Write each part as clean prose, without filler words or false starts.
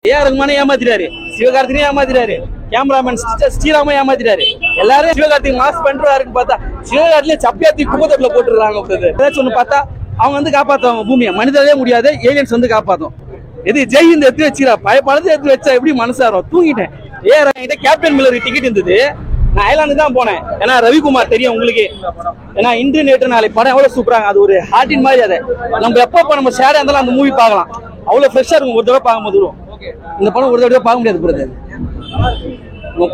AR ரஹ்மானை ஏமாத்திட்டாரு, சிவகார்த்திகேயனை ஏமாத்திட்டாரு, கேமராமேன் ஸ்ரீராம ஏமாத்திட்டாரு. எல்லாரும் சிவகார்த்திகேயன் மாஸ் பண்றாருன்னு பார்த்தா சிவகார்த்திகேயன் சப்பியாத்தி குப்பத்தட்டுல போட்டுறாங்க. ஏதாச்சும் ஒண்ணு பார்த்தா அவங்க வந்து காப்பாத்துவாங்க பூமியை. மனிதவே முடியாது, ஏலியன்ஸ் வந்து காப்பாத்தும். எது ஜெய்ஹிந்த் எடுத்து வச்சுரா பழத்தை எடுத்து வச்சா எப்படி மனசாரும். தூங்கிட்டேன். ஏஆர் கேப்டன் மில்லர் டிக்கெட் இருந்தது, நான் ஐலாண்டு தான் போனேன். ஏன்னா ரவிக்குமார் தெரியும் உங்களுக்கு. ஏன்னா இன்று நேற்று நாளை படம் எவ்வளவு சூப்பராங்க. அது ஒரு ஹார்டின் மாதிரி. அதை நம்ம எப்பப்ப நம்ம ஷேரா இருந்தாலும் அந்த மூவி பார்க்கலாம். அவ்வளவு ஃப்ரெஷ்ஷா இருக்கும். ஒரு தடவை பார்க்கும்போது இந்த படம் ஒரு தடவை பார்க்க முடியாது பிரதர்.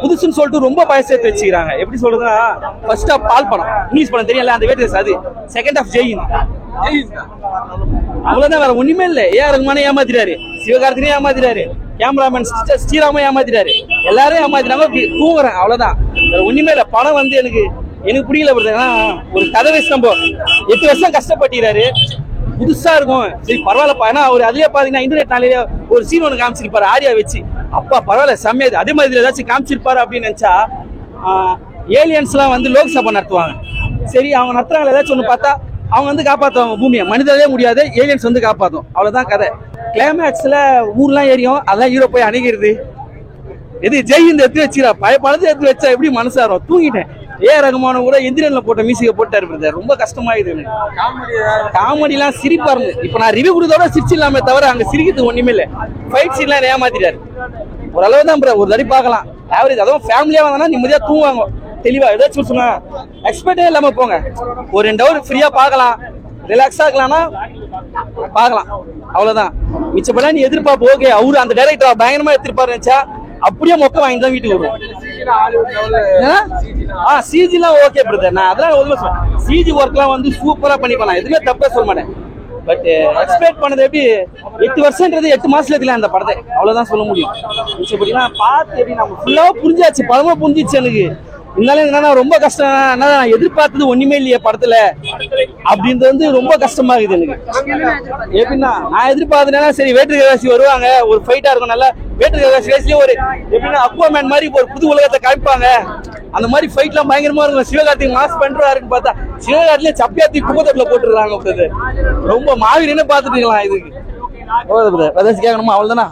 புதுசுன்னு சொல்லிட்டு ரொம்ப பயம் சேர்த்து வச்சுக்கிறாங்க. எப்படி சொல்றதுன்னா ஃபர்ஸ்ட் ஆஃப் பால் படம் இங்கிலீஷ் படம் தெரியல, அந்த வேட் அது. செகண்ட் ஆஃப் ஜெய்ஹிந்த் அவ்வளவுதான், வேற ஒண்ணுமே இல்ல. ஏஆர் ரஹ்மானை ஏமாத்திட்டாரு, சிவகார்த்திகேயனை ஏமாத்திட்டாரு, கேமராமேன் ஸ்ரீராம ஏமாத்திட்டாரு. எல்லாரும் ஏமாத்திட்டாங்க. தூங்குறேன், அவ்வளவுதான், வேற ஒண்ணுமே இல்ல. படம் வந்து எனக்கு பிடிக்கல பிரதர். ஒரு கதை வச்சு நம்ம 8 வருஷம் கஷ்டப்பட்டுறாரு. புதுசா இருக்கும், சரி பரவாயில்லப்பா. ஏன்னா அவர் அதுலயே பாத்தீங்கன்னா இன்டர்நெட் நாளையில ஒரு சீன் ஒன்று காமிச்சிருப்பாரு ஆரியா வச்சு. அப்பா பரவாயில்ல செம்மையாது. அதே மாதிரி ஏதாச்சும் காமிச்சிருப்பாரு அப்படின்னு நினைச்சா ஏலியன்ஸ் எல்லாம் வந்து லோக்சபா நடத்துவாங்க. சரி அவங்க நடத்துறாங்க, ஏதாச்சும் ஒண்ணு பார்த்தா அவங்க வந்து காப்பாத்துவாங்க பூமியை. மனிதவே முடியாது, ஏலியன்ஸ் வந்து காப்பாத்தும். அவ்வளவுதான் கதை. கிளைமேக்ஸ்ல ஊர்லாம் எரியும், அதெல்லாம் ஹீரோ போய் அணைக்கிறது. எது ஜெய்ஹிந்த் எடுத்து வச்சுரா பழத்தை எடுத்து வச்சா எப்படி மனசாரும். தூங்கிட்டேன். ஏஆர் ரஹ்மான் கூட எந்திரன்ல போட்ட மியூசிக்கை போட்டாரு பிரதர். ரொம்ப கஷ்டமாயிது எனக்கு. காமெடி எல்லாம் சிரிப்பா இருந்து. இப்ப நான் ரிவ்யூ கொடுத்தோட சிரிச்சு இல்லாம தவிர அங்க சிரிக்கிறது ஒண்ணுமே இல்ல. ஃபைட் சீன் எல்லாம் ஏமாத்திட்டாரு. ஓரளவு தான் ப்ரோ, ஒரு தடவை பார்க்கலாம். ஆவரேஜ். அதுவும் ஃபேமிலியா வந்தா நிம்மதியா தூங்குவாங்க தெளிவா. ஏதாச்சும் சொன்னா எக்ஸ்பெக்டே இல்லாம போங்க. ஒரு 2 ஹவர் ஃப்ரீயா பார்க்கலாம், ரிலாக்ஸா இருக்கலாம்னா பார்க்கலாம். அவ்வளவுதான். மிச்சப்பெல்லாம் நீ எதிர்பார்ப்பு ஓகே அவரு அந்த டைரக்டர் பயங்கரமா எடுத்திருப்பாரு நினைச்சா அப்படியே மொக்க வாங்கி தான் வீட்டுக்கு வருவோம். சிஜிலாம் ஓகே பிரதர். நான் அதெல்லாம் சிஜி ஒர்க்லாம் வந்து சூப்பரா பண்ணிக்கலாம், எதுவுமே தப்பா சொல்ல மாட்டேன். பட் எக்ஸ்பெக்ட் பண்ணது எப்படி 8 வருஷம்ன்றது 8 மாசத்துல இருக்கலாம் அந்த படத்தை. அவ்வளவுதான் சொல்ல முடியும். மிச்சப்படிலாம் பார்த்து எப்படி நம்ம ஃபுல்லாவும் புரிஞ்சாச்சு, படமா புரிஞ்சிச்சு எனக்கு. இருந்தாலும் என்னன்னா ரொம்ப கஷ்டம். நான் எதிர்பார்த்தது ஒண்ணுமே இல்லையே படத்துல அப்படின்றது வந்து ரொம்ப கஷ்டமா இருக்குது எனக்கு. எப்படின்னா நான் எதிர்பார்த்தேன்னா சரி வேற்றுக்காசி வருவாங்க, ஒரு ஃபைட்டா இருக்கும். நல்லா வேற்றுக்காசி வயசுலயே ஒரு எப்படின்னா அக்வாமேன் மாதிரி ஒரு புது உலகத்தை காமிப்பாங்க. அந்த மாதிரி ஃபைட் எல்லாம் பயங்கரமா இருக்கும். சிவகார்த்திகேயன் மாஸ் பண்றாருன்னு பார்த்தா சிவகார்த்திகேயன் சப்பியாத்தி குப்பத்தட்டுல போட்டுறாங்க. ரொம்ப மாவீரன்னு பாத்துட்டீங்களா இதுக்கு கேட்கணுமா? அவ்வளவுதானா.